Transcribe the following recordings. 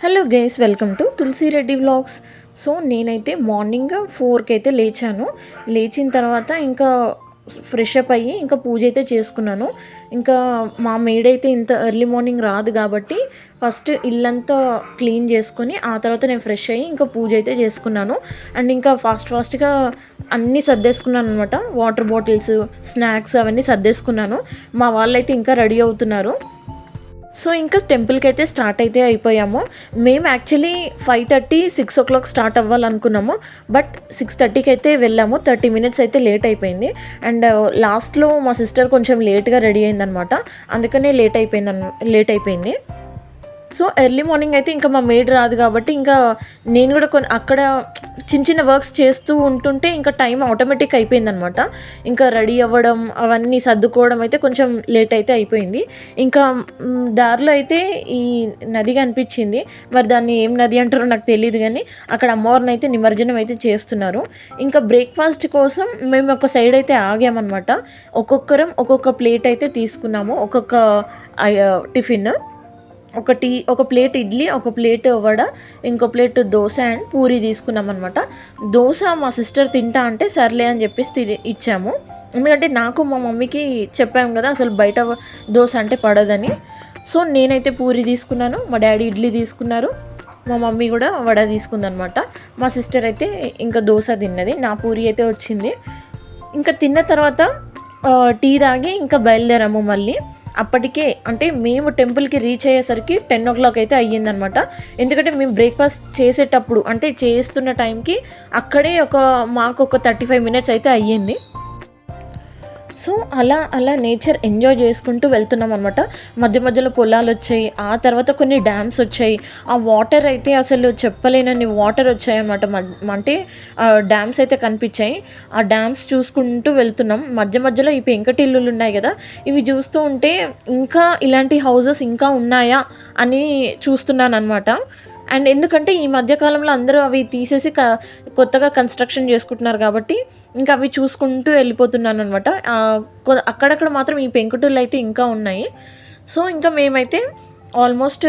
Hello guys, welcome to Tulasi Reddy vlogs. So నేనైతే morning 4కి అయితే లేచాను. లేచిన తర్వాత ఇంకా ఫ్రెష్ అప్ అయ్యి ఇంకా పూజ అయితే చేసుకున్నాను. ఇంకా మా మేడ్ అయితే ఇంత ఎర్లీ మార్నింగ్ రాదు కాబట్టి ఫస్ట్ ఇల్లంతా క్లీన్ చేసుకొని ఆ తర్వాత నేను ఫ్రెష్ అయ్యి ఇంకా పూజ అయితే చేసుకున్నాను. అండ్ ఇంకా ఫాస్ట్గా అన్నీ సర్దేసుకున్నాను అనమాట. వాటర్ బాటిల్స్, స్నాక్స్ అవన్నీ సర్దేసుకున్నాను. మా వాళ్ళైతే ఇంకా రెడీ అవుతున్నారు. సో ఇంకా టెంపుల్కి అయితే స్టార్ట్ అయితే అయిపోయాము. మేము యాక్చువల్లీ 5:30, 6 o'clock స్టార్ట్ అవ్వాలనుకున్నాము. బట్ 6:30కి అయితే వెళ్ళాము. 30 minutes అయితే లేట్ అయిపోయింది. అండ్ లాస్ట్లో మా సిస్టర్ కొంచెం లేట్గా రెడీ అయిందనమాట. అందుకనే లేట్ అయిపోయింది. సో ఎర్లీ మార్నింగ్ అయితే ఇంకా మా మేడ్ రాదు కాబట్టి ఇంకా నేను కూడా అక్కడ చిన్న వర్క్స్ చేస్తూ ఉంటుంటే ఇంకా టైం ఆటోమేటిక్ అయిపోయిందనమాట. ఇంకా రెడీ అవ్వడం అవన్నీ సర్దుకోవడం అయితే కొంచెం లేట్ అయితే అయిపోయింది. ఇంకా దారిలో అయితే ఈ నది కనిపించింది. మరి దాన్ని ఏం నది అంటారో నాకు తెలియదు, కానీ అక్కడ అమ్మవారిని అయితే నిమజ్జనం అయితే చేస్తున్నారు. ఇంకా బ్రేక్ఫాస్ట్ కోసం మేము ఒక సైడ్ అయితే ఆగామన్నమాట. ఒక్కొక్కరం ఒక్కొక్క ప్లేట్ అయితే తీసుకున్నాము. ఒక్కొక్క టిఫిన్, ఒక ప్లేట్ ఇడ్లీ, ఒక ప్లేట్ వడ, ఇంకో ప్లేట్ దోశ అండ్ పూరి తీసుకున్నాం అనమాట. దోశ మా సిస్టర్ తింటా అంటే సర్లే అని చెప్పేసి ఇచ్చాము. ఎందుకంటే నాకు మా మమ్మీకి చెప్పాము కదా అసలు బయట దోశ అంటే పడదని. సో నేనైతే పూరి తీసుకున్నాను, మా డాడీ ఇడ్లీ తీసుకున్నారు, మా మమ్మీ కూడా వడ తీసుకుందనమాట. మా సిస్టర్ అయితే ఇంకా దోశ తిన్నది, నా పూరి అయితే వచ్చింది. ఇంకా తిన్న తర్వాత టీ తాగి ఇంకా బయలుదేరాము మళ్ళీ. అప్పటికే అంటే మేము టెంపుల్కి రీచ్ అయ్యేసరికి 10 o'clock అయితే అయ్యిందనమాట. ఎందుకంటే మేము బ్రేక్ఫాస్ట్ చేసేటప్పుడు అంటే చేస్తున్న టైంకి అక్కడే మాకు ఒక 35 minutes అయితే అయ్యింది. సో అలా నేచర్ ఎంజాయ్ చేసుకుంటూ వెళ్తున్నాం అనమాట. మధ్యలో పొలాలు వచ్చాయి, ఆ తర్వాత కొన్ని డ్యామ్స్ వచ్చాయి. ఆ వాటర్ అయితే అసలు చెప్పలేనన్ని వాటర్ వచ్చాయి అనమాట. అంటే డ్యామ్స్ అయితే కనిపించాయి. ఆ డ్యామ్స్ చూసుకుంటూ వెళ్తున్నాం. మధ్యలో ఈ పెంకటిల్లులు ఉన్నాయి కదా, ఇవి చూస్తూ ఉంటే ఇంకా ఇలాంటి హౌజెస్ ఇంకా ఉన్నాయా అని చూస్తున్నాను అనమాట. అండ్ ఎందుకంటే ఈ మధ్యకాలంలో అందరూ అవి తీసేసి కొత్తగా కన్స్ట్రక్షన్ చేసుకుంటున్నారు కాబట్టి ఇంకా అవి చూసుకుంటూ వెళ్ళిపోతున్నాను అనమాట. అక్కడక్కడ మాత్రం ఈ పెంకుటిల్లు అయితే ఇంకా ఉన్నాయి. సో ఇంకా మేమైతే ఆల్మోస్ట్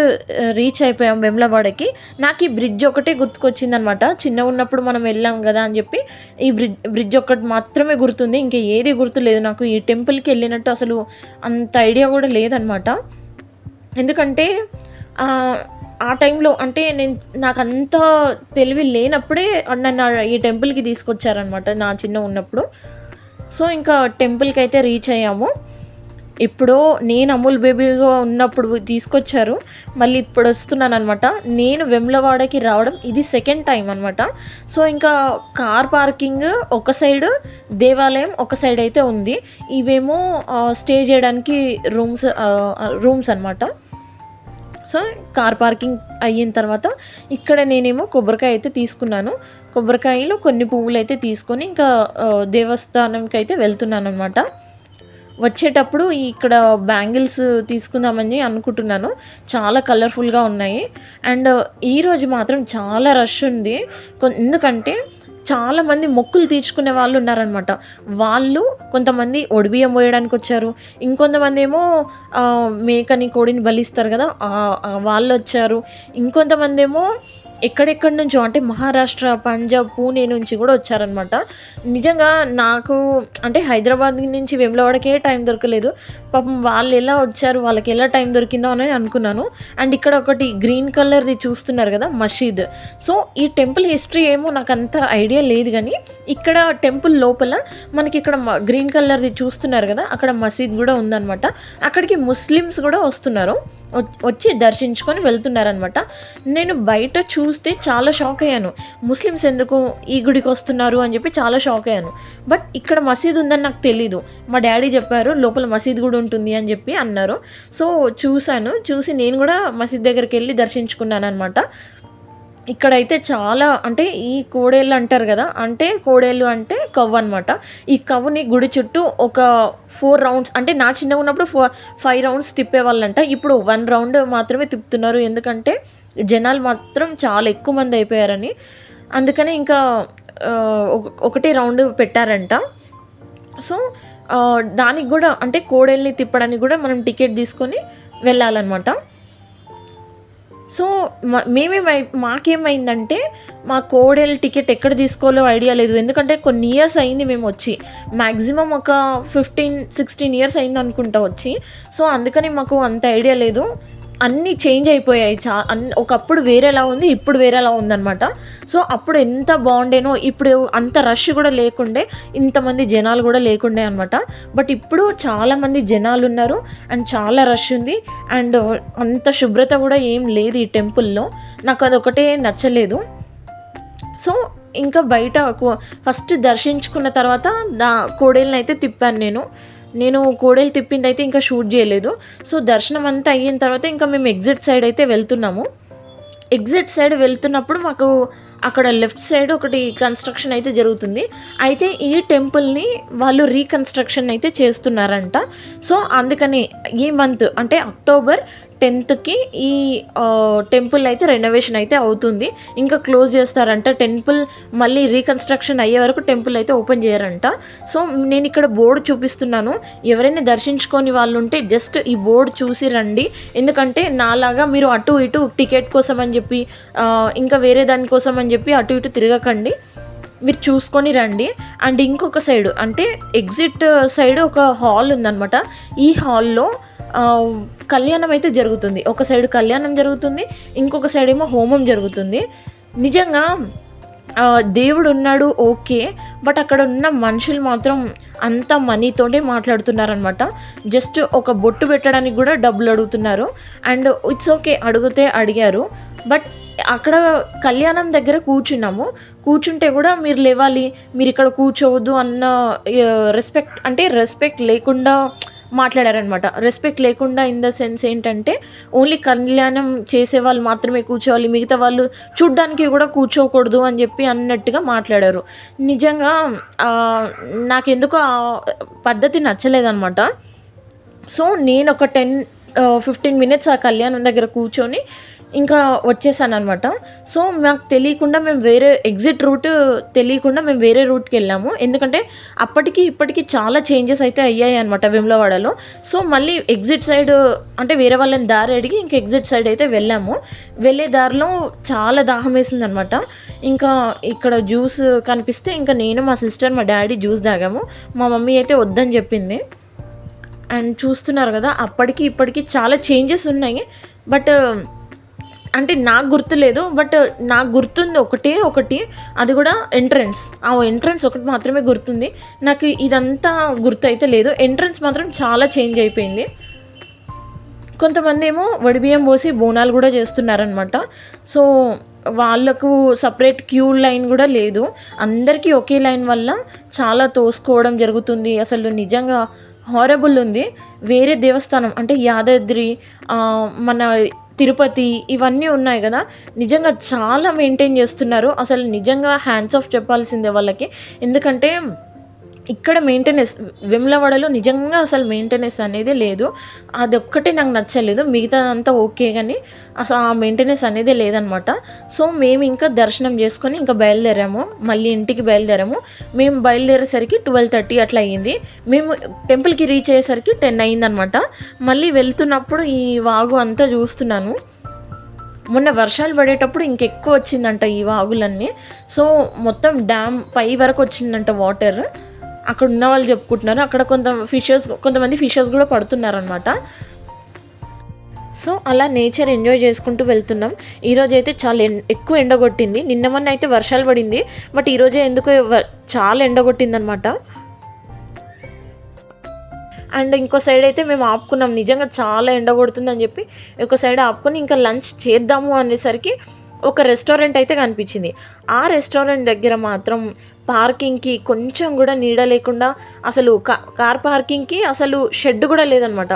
రీచ్ అయిపోయాం వేములవాడకి. నాకు ఈ బ్రిడ్జ్ ఒకటే గుర్తుకొచ్చిందనమాట. చిన్నగా ఉన్నప్పుడు మనం వెళ్ళాం కదా అని చెప్పి ఈ బ్రిడ్జ్ ఒకటి మాత్రమే గుర్తుంది, ఇంకా ఏది గుర్తులేదు నాకు. ఈ టెంపుల్కి వెళ్ళినట్టు అసలు అంత ఐడియా కూడా లేదనమాట. ఎందుకంటే ఆ టైంలో అంటే నాకు అంత తెలివి లేనప్పుడే నన్ను ఈ టెంపుల్కి తీసుకొచ్చారనమాట నా చిన్న ఉన్నప్పుడు. సో ఇంకా టెంపుల్కి అయితే రీచ్ అయ్యాము. ఎప్పుడో నేను అమూల్ బేబీగా ఉన్నప్పుడు తీసుకొచ్చారు, మళ్ళీ ఇప్పుడు వస్తున్నాను అనమాట. నేను వేములవాడకి రావడం ఇది సెకండ్ టైం అనమాట. సో ఇంకా కార్ పార్కింగ్ ఒక సైడ్, దేవాలయం ఒక సైడ్ అయితే ఉంది. ఇవేమో స్టే చేయడానికి రూమ్స్ అనమాట. సో కార్ పార్కింగ్ అయిన తర్వాత ఇక్కడ నేనేమో కొబ్బరికాయ అయితే తీసుకున్నాను. కొబ్బరికాయలో కొన్ని పువ్వులు అయితే తీసుకొని ఇంకా దేవస్థానంకి అయితే వెళ్తున్నాను అనమాట. వచ్చేటప్పుడు ఇక్కడ బ్యాంగిల్స్ తీసుకుందామని అనుకుంటున్నాను. చాలా కలర్ఫుల్గా ఉన్నాయి. అండ్ ఈరోజు మాత్రం చాలా రష్ ఉంది. ఎందుకంటే చాలామంది మొక్కులు తీర్చుకునే వాళ్ళు ఉన్నారనమాట. కొంతమంది ఒడిబియ్యం పోయడానికి వచ్చారు, ఇంకొంతమంది ఏమో మేకని కోడిని బలిస్తారు కదా వాళ్ళు వచ్చారు, ఇంకొంతమంది ఏమో ఎక్కడెక్కడి నుంచో అంటే మహారాష్ట్ర, పంజాబ్, పూణే నుంచి కూడా వచ్చారనమాట. నిజంగా నాకు అంటే హైదరాబాద్ నుంచి వేములవాడకే టైం దొరకలేదు. పాపం వాళ్ళు ఎలా వచ్చారు, వాళ్ళకి ఎలా టైం దొరికిందో అని అనుకున్నాను. అండ్ ఇక్కడ ఒకటి గ్రీన్ కలర్ది చూస్తున్నారు కదా మసీద్. సో ఈ టెంపుల్ హిస్టరీ ఏమో నాకు అంత ఐడియా లేదు, కానీ ఇక్కడ టెంపుల్ లోపల మనకి ఇక్కడ గ్రీన్ కలర్ది చూస్తున్నారు కదా, అక్కడ మసీద్ కూడా ఉందన్నమాట. అక్కడికి ముస్లిమ్స్ కూడా వచ్చి దర్శించుకొని వెళ్తున్నారనమాట. నేను బయట చూస్తే చాలా షాక్ అయ్యాను. ముస్లిమ్స్ ఎందుకు ఈ గుడికి వస్తున్నారు అని చెప్పి చాలా షాక్ అయ్యాను. బట్ ఇక్కడ మసీద్ ఉందని నాకు తెలీదు. మా డాడీ చెప్పారు లోపల మసీద్ కూడా ఉంటుంది అని చెప్పి అన్నారు. సో చూసి నేను కూడా మసీద్ దగ్గరికి వెళ్ళి దర్శించుకున్నాను అనమాట. ఇక్కడైతే చాలా అంటే ఈ కోడేళ్ళు అంటారు కదా, అంటే కోడేళ్ళు అంటే కవ్వు అనమాట. ఈ కవ్వుని గుడి చుట్టూ ఒక 4 rounds అంటే నా చిన్నగా ఉన్నప్పుడు 5 rounds తిప్పేవాళ్ళంట. ఇప్పుడు 1 round మాత్రమే తిప్పుతున్నారు. ఎందుకంటే జనాలు మాత్రం చాలా ఎక్కువ మంది అయిపోయారని. అందుకనే ఇంకా ఒకటే రౌండ్ పెట్టారంట. సో దానికి కూడా అంటే కోడేళ్ళని తిప్పడానికి కూడా మనం టికెట్ తీసుకొని వెళ్ళాలన్నమాట. సో, మాకేమైందంటే, మా కోడెల టికెట్ ఎక్కడ తీసుకోవాలో ఐడియా లేదు. ఎందుకంటే కొన్ని ఇయర్స్ అయింది మేమొచ్చి. మాక్సిమం ఒక 15, 16 ఇయర్స్ అయిందనుకుంటా వచ్చి. సో, అందుకని మాకు అంత ఐడియా లేదు. అన్నీ చేంజ్ అయిపోయాయి. ఒకప్పుడు వేరేలా ఉంది, ఇప్పుడు వేరేలా ఉందనమాట. సో, అప్పుడు ఎంత బాగుండేనో, ఇప్పుడు అంత రష్ కూడా లేకుండే, ఇంతమంది జనాలు కూడా లేకుండే అనమాట. బట్ ఇప్పుడు చాలామంది జనాలున్నారు అండ్ చాలా రష్ ఉంది. అండ్ అంత శుభ్రత కూడా ఏం లేదు ఈ టెంపుల్‌లో. నాకు అదొకటే నచ్చలేదు. సో, ఇంకా బయట ఫస్ట్ దర్శించుకున్న తర్వాత కోడెలనైతే తిప్పాను నేను కోడెలు తిప్పిందైతే ఇంకా షూట్ చేయలేదు. సో, దర్శనం అంతా అయిన తర్వాత ఇంకా మేము ఎగ్జిట్ సైడ్ అయితే వెళ్తున్నాము. ఎగ్జిట్ సైడ్ వెళ్తున్నప్పుడు మాకు అక్కడ లెఫ్ట్ సైడ్ ఒకటి కన్స్ట్రక్షన్ అయితే జరుగుతుంది. అయితే ఈ టెంపుల్‌ని వాళ్ళు రీకన్స్ట్రక్షన్ అయితే చేస్తున్నారంట. సో, అందుకని ఈ మంత్ అంటే అక్టోబర్ 10కి ఈ టెంపుల్ అయితే రెనోవేషన్ అయితే అవుతుంది. ఇంకా క్లోజ్ చేస్తారంట. టెంపుల్ మళ్ళీ రీకన్స్ట్రక్షన్ అయ్యే వరకు టెంపుల్ అయితే ఓపెన్ చేయరంట. సో, నేను ఇక్కడ బోర్డు చూపిస్తున్నాను. ఎవరైనా దర్శించుకొని వాళ్ళు ఉంటే జస్ట్ ఈ బోర్డు చూసి రండి. ఎందుకంటే నాలాగా మీరు అటు ఇటు టికెట్ కోసం అని చెప్పి ఇంకా వేరే దానికోసం అని చెప్పి అటు ఇటు తిరగకండి. మీరు చూసుకొని రండి. అండ్ ఇంకొక సైడ్ అంటే ఎగ్జిట్ సైడ్ ఒక హాల్ ఉందన్నమాట. ఈ హాల్లో కళ్యాణం అయితే జరుగుతుంది. ఒక సైడ్ కళ్యాణం జరుగుతుంది, ఇంకొక సైడ్ ఏమో హోమం జరుగుతుంది. నిజంగా దేవుడు ఉన్నాడు ఓకే, బట్ అక్కడ ఉన్న మనుషులు మాత్రం అంత మనీతోనే మాట్లాడుతున్నారనమాట. జస్ట్ ఒక బొట్టు పెట్టడానికి కూడా డబ్బులు అడుగుతున్నారు. అండ్ ఇట్స్ ఓకే, అడిగితే అడిగారు. బట్ అక్కడ కళ్యాణం దగ్గర కూర్చుంటే కూడా మీరు లేవాలి, మీరు ఇక్కడ కూర్చోవద్దు అన్న రెస్పెక్ట్ లేకుండా మాట్లాడారనమాట. రెస్పెక్ట్ లేకుండా ఇన్ ద సెన్స్ ఏంటంటే ఓన్లీ కళ్యాణం చేసే వాళ్ళు మాత్రమే కూర్చోవాలి, మిగతా వాళ్ళు చూడ్డానికి కూడా కూర్చోకూడదు అని చెప్పి అన్నట్టుగా మాట్లాడారు. నిజంగా నాకెందుకో ఆ పద్ధతి నచ్చలేదన్నమాట. సో, నేను ఒక 10-15 మినిట్స్ ఆ కళ్యాణం దగ్గర కూర్చొని ఇంకా వచ్చేసాను అనమాట. సో, మాకు తెలియకుండా మేము వేరే ఎగ్జిట్ రూట్ తెలియకుండా మేము వేరే రూట్కి వెళ్ళాము. ఎందుకంటే అప్పటికి ఇప్పటికి చాలా చేంజెస్ అయితే అయ్యాయి అనమాట వేములవాడలో. సో, మళ్ళీ ఎగ్జిట్ సైడ్ అంటే వేరే వాళ్ళని దారి అడిగి ఇంకా ఎగ్జిట్ సైడ్ అయితే వెళ్ళాము. వెళ్ళే దారిలో చాలా దాహం వేసింది అనమాట. ఇంకా ఇక్కడ జ్యూస్ కనిపిస్తే ఇంకా నేను, మా సిస్టర్, మా డాడీ జ్యూస్ తాగాము. మా మమ్మీ అయితే వద్దని చెప్పింది. అండ్ చూస్తున్నారు కదా, అప్పటికి ఇప్పటికి చాలా చేంజెస్ ఉన్నాయి. బట్ అంటే నాకు గుర్తులేదు. బట్ నాకు గుర్తుంది ఒకటి, అది కూడా ఎంట్రన్స్ ఒకటి మాత్రమే గుర్తుంది. నాకు ఇదంతా గుర్తు అయితే లేదు. ఎంట్రన్స్ మాత్రం చాలా చేంజ్ అయిపోయింది. కొంతమంది ఏమో వడిబియ్యం పోసి బోనాలు కూడా చేస్తున్నారనమాట. సో, వాళ్ళకు సపరేట్ క్యూ లైన్ కూడా లేదు. అందరికీ ఒకే లైన్ వల్ల చాలా తోసుకోవడం జరుగుతుంది. అసలు నిజంగా హారబుల్ ఉంది. వేరే దేవస్థానం అంటే యాదాద్రి, మన తిరుపతి ఇవన్నీ ఉన్నాయి కదా, నిజంగా చాలా మెయింటైన్ చేస్తున్నారు. అసలు నిజంగా హ్యాండ్స్ ఆఫ్ చెప్పాల్సిందే వాళ్ళకి. ఎందుకంటే ఇక్కడ వేములవాడలో నిజంగా అసలు మెయింటెనెన్స్ అనేది లేదు. అదొక్కటే నాకు నచ్చలేదు. మిగతా అంతా ఓకే, కానీ అసలు ఆ మెయింటెనెన్స్ అనేది లేదనమాట. సో, మేము ఇంకా దర్శనం చేసుకొని ఇంకా బయలుదేరాము. మళ్ళీ ఇంటికి బయలుదేరాము. మేము బయలుదేరేసరికి 12:30 అట్లా అయ్యింది. మేము టెంపుల్కి రీచ్ అయ్యేసరికి 10 అయ్యిందనమాట. మళ్ళీ వెళ్తున్నప్పుడు ఈ వాగు అంతా చూస్తున్నాను. మొన్న వర్షాలు పడేటప్పుడు ఇంకెక్కువ వచ్చిందంట ఈ వాగులన్నీ. సో, మొత్తం డ్యామ్ పై వరకు వచ్చిందంట వాటర్. అక్కడ ఉన్న వాళ్ళు చెప్పుకుంటున్నారు. అక్కడ కొంతమంది ఫిషెస్ కూడా పడుతున్నారనమాట. సో, అలా నేచర్ ఎంజాయ్ చేసుకుంటూ వెళ్తున్నాం. ఈరోజు అయితే చాలా ఎక్కువ ఎండ కొట్టింది. నిన్న మొన్న అయితే వర్షాలు పడింది. బట్ ఈరోజే ఎందుకో చాలా ఎండ కొట్టిందనమాట. అండ్ ఇంకో సైడ్ అయితే మేము ఆపుకున్నాం. నిజంగా చాలా ఎండ కొడుతుందని చెప్పి ఒక సైడ్ ఆపుకొని ఇంకా లంచ్ చేద్దాము అనేసరికి ఒక రెస్టారెంట్ అయితే కనిపించింది. ఆ రెస్టారెంట్ దగ్గర మాత్రం పార్కింగ్కి కొంచెం కూడా నీడ లేకుండా, అసలు కార్ పార్కింగ్కి అసలు షెడ్ కూడా లేదనమాట.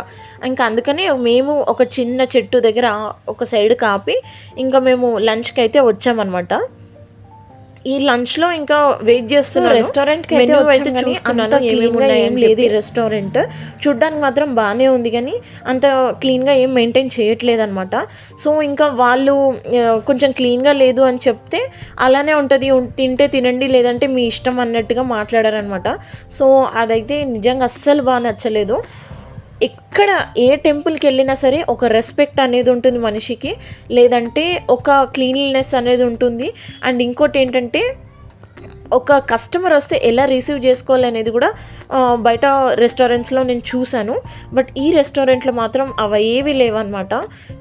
ఇంకా అందుకని మేము ఒక చిన్న చెట్టు దగ్గర ఒక సైడ్ కాపి ఇంకా మేము లంచ్కి అయితే వచ్చామన్నమాట. ఈ లంచ్లో ఇంకా వెయిట్ చేస్తున్నాను. రెస్టారెంట్కి అయితే చూస్తున్నాను ఏమేమి ఏం లేదు. ఈ రెస్టారెంట్ చూడ్డానికి మాత్రం బాగానే ఉంది, కానీ అంత క్లీన్గా ఏం మెయింటైన్ చేయట్లేదు అనమాట. సో, ఇంకా వాళ్ళు కొంచెం క్లీన్గా లేదు అని చెప్తే అలానే ఉంటుంది, తింటే తినండి లేదంటే మీ ఇష్టం అన్నట్టుగా మాట్లాడారనమాట. సో, అదైతే నిజంగా అస్సలు బాగా నచ్చలేదు. ఎక్కడ ఏ టెంపుల్‌కెళ్ళినా సరే ఒక రెస్పెక్ట్ అనేది ఉంటుంది మనిషికి. లేదంటే ఒక క్లీన్లీనెస్ అనేది ఉంటుంది. అండ్ ఇంకోటేంటంటే ఒక కస్టమర్ వస్తే ఎలా రిసీవ్ చేసుకోవాలనేది కూడా బయట రెస్టారెంట్స్‌లో నేను చూసాను. బట్ ఈ రెస్టారెంట్‌లో మాత్రం అవేవి లేవనమాట.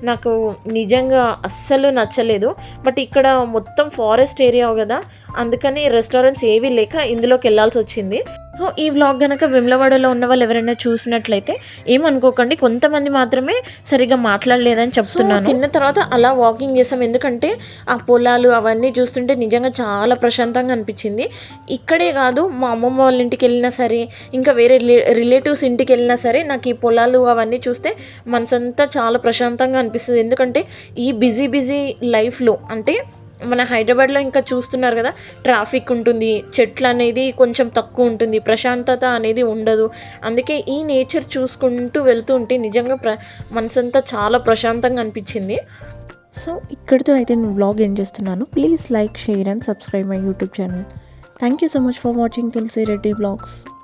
నాకు నిజంగా అస్సలు నచ్చలేదు. బట్ ఇక్కడ మొత్తం ఫారెస్ట్ ఏరియా గదా! అందుకని రెస్టారెంట్స్ ఏవి లేక ఇందులోకెళ్ళాల్సొచ్చింది. సో, ఈ వ్లాగ్ గనక వేములవాడలో ఉన్న వాళ్ళు ఎవరైనా చూసినట్లయితే ఏమనుకోకండి. కొంతమంది మాత్రమే సరిగ్గా మాట్లాడలేదని చెప్తున్నాను. తిన్న తర్వాత అలా వాకింగ్ చేసాం. ఎందుకంటే ఆ పొలాలు అవన్నీ చూస్తుంటే నిజంగా చాలా ప్రశాంతంగా అనిపించింది. ఇక్కడే కాదు, మా అమ్మమ్మ వాళ్ళ ఇంటికెళ్ళినా సరే, ఇంకా వేరే రిలేటివ్స్ ఇంటికెళ్ళినా సరే నాకు ఈ పొలాలు అవన్నీ చూస్తే మనసంతా చాలా ప్రశాంతంగా అనిపిస్తది. ఎందుకంటే ఈ బిజీ లైఫ్‌లో అంటే మన హైదరాబాద్‌లో ఇంకా చూస్తున్నారు కదా! ట్రాఫిక్ ఉంటుంది. చెట్లనేది కొంచెం తక్కువ ఉంటుంది. ప్రశాంతత అనేది ఉండదు. అందుకే ఈ నేచర్ చూసుకుంటూ వెళ్తూ ఉంటే నిజంగా మనసంతా చాలా ప్రశాంతంగా అనిపించింది. సో, ఇక్కడితో అయితే నేను వ్లాగ్ ఎండ్ చేస్తున్నాను. Please like, share and subscribe my YouTube channel. Thank you so much for watching Tulasi Reddy vlogs.